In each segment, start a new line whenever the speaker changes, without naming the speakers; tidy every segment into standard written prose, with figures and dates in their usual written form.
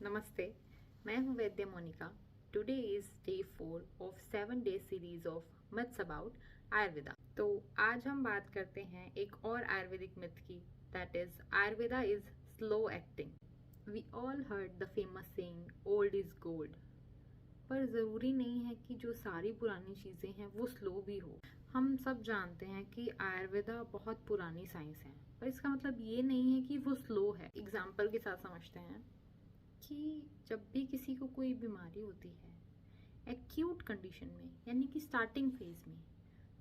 नमस्ते, मैं हूं Vaidya Monika. Today is day 4 of 7 day series of myths about Ayurveda. तो आज हम बात करते हैं एक और आयुर्वेदिक मिथ की, that is Ayurveda is slow acting. We all heard the famous saying old is gold, पर ज़रूरी नहीं है कि जो सारी पुरानी चीज़ें हैं वो स्लो भी हो। हम सब जानते हैं कि आयुर्वेदा बहुत पुरानी साइंस है, पर इसका मतलब ये नहीं है कि वो स्लो है। एग्जाम्पल के साथ समझते हैं कि जब भी किसी को कोई बीमारी होती है एक्यूट कंडीशन में, यानी कि स्टार्टिंग फेज में,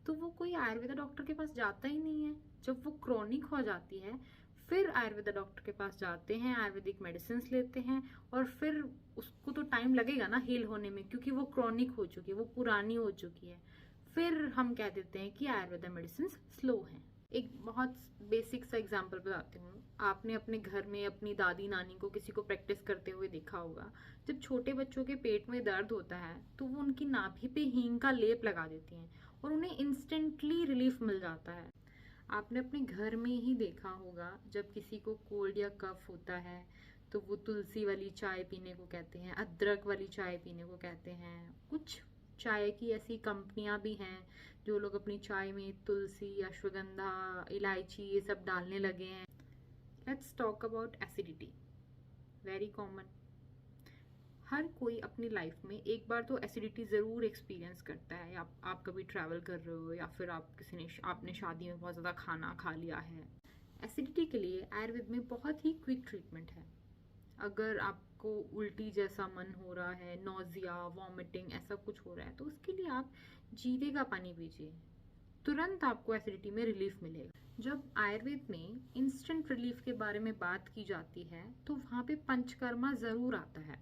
तो वो कोई आयुर्वेदा डॉक्टर के पास जाता ही नहीं है। जब वो क्रॉनिक हो जाती है फिर आयुर्वेदा डॉक्टर के पास जाते हैं, आयुर्वेदिक मेडिसिन लेते हैं, और फिर उसको तो टाइम लगेगा ना हील होने में, क्योंकि वो क्रॉनिक हो चुकी है, वो पुरानी हो चुकी है। फिर हम कह देते हैं कि आयुर्वेदा मेडिसिन स्लो हैं। एक बहुत बेसिक सा एग्जांपल बताती हूँ। आपने अपने घर में अपनी दादी नानी को किसी को प्रैक्टिस करते हुए देखा होगा। जब छोटे बच्चों के पेट में दर्द होता है तो वो उनकी नाभि पे हींग का लेप लगा देती हैं और उन्हें इंस्टेंटली रिलीफ मिल जाता है। आपने अपने घर में ही देखा होगा, जब किसी को कोल्ड या कफ होता है तो वो तुलसी वाली चाय पीने को कहते हैं, अदरक वाली चाय पीने को कहते हैं। कुछ चाय की ऐसी कंपनियां भी हैं जो लोग अपनी चाय में तुलसी, अश्वगंधा, इलायची ये सब डालने लगे हैं। Let's talk about acidity. Very common. हर कोई अपनी लाइफ में एक बार तो एसिडिटी ज़रूर एक्सपीरियंस करता है। आप कभी ट्रैवल कर रहे हो या फिर आपने शादी में बहुत ज़्यादा खाना खा लिया है। एसिडिटी के लिए आयुर्वेद में बहुत ही क्विक ट्रीटमेंट है। अगर आपको उल्टी जैसा मन हो रहा है, नोजिया, वॉमिटिंग ऐसा कुछ हो रहा है, तो उसके लिए आप जीरे का पानी पीजिए, तुरंत आपको एसिडिटी में रिलीफ मिलेगा। जब आयुर्वेद में इंस्टेंट रिलीफ के बारे में बात की जाती है तो वहाँ पे पंचकर्मा ज़रूर आता है।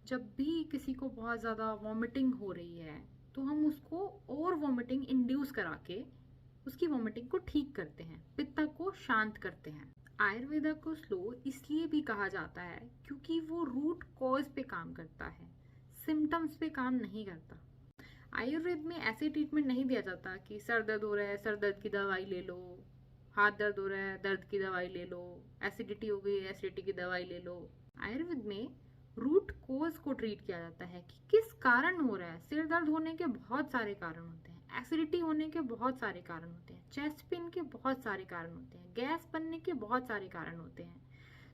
जब भी किसी को बहुत ज़्यादा वॉमिटिंग हो रही है तो हम उसको और वॉमिटिंग इंड्यूस करा के उसकी वॉमिटिंग को ठीक करते हैं, पित्त को शांत करते हैं। आयुर्वेदा को स्लो इसलिए भी कहा जाता है क्योंकि वो रूट कॉज पे काम करता है, सिम्टम्स पे काम नहीं करता। आयुर्वेद में ऐसे ट्रीटमेंट नहीं दिया जाता कि सर दर्द हो रहा है सर दर्द की दवाई ले लो, हाथ दर्द हो रहा है दर्द की दवाई ले लो, एसिडिटी हो गई एसिडिटी की दवाई ले लो। आयुर्वेद में रूट कोज को ट्रीट किया जाता है कि किस कारण हो रहा है। सिर दर्द होने के बहुत सारे कारण होते हैं, एसिडिटी होने के बहुत सारे कारण होते हैं, चेस्ट पेन के बहुत सारे कारण होते हैं, गैस बनने के बहुत सारे कारण होते हैं।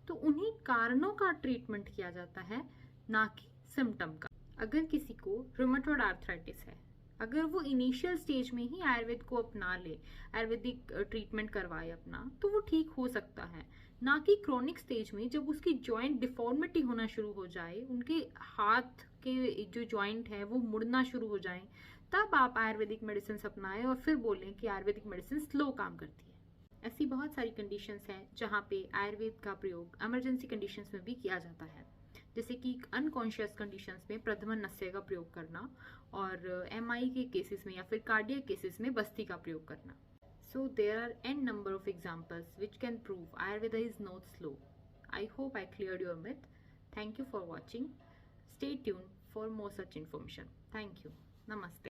तो उन्हीं कारणों का ट्रीटमेंट किया जाता है, ना कि सिम्टम का। अगर किसी को रूमेटॉइड आर्थराइटिस है, अगर वो इनिशियल स्टेज में ही आयुर्वेद को अपना ले, आयुर्वेदिक ट्रीटमेंट करवाए अपना, तो वो ठीक हो सकता है। ना कि क्रॉनिक स्टेज में जब उसकी जॉइंट डिफॉर्मिटी होना शुरू हो जाए, उनके हाथ के जो जॉइंट है वो मुड़ना शुरू हो जाए, तब आप आयुर्वेदिक मेडिसिन अपनाएं और फिर बोलें कि आयुर्वेदिक मेडिसिन स्लो काम करती है। ऐसी बहुत सारी कंडीशंस हैं जहाँ पे आयुर्वेद का प्रयोग इमरजेंसी कंडीशंस में भी किया जाता है, जैसे कि अनकॉन्शियस कंडीशंस में प्रधमन नस्य का प्रयोग करना, और एमआई के केसेस में या फिर कार्डियक केसेस में बस्ती का प्रयोग करना। So there are an number of examples which can prove Ayurveda is not slow. I hope I cleared your myth. Thank you for watching. Stay tuned for more such information. Thank you. Namaste.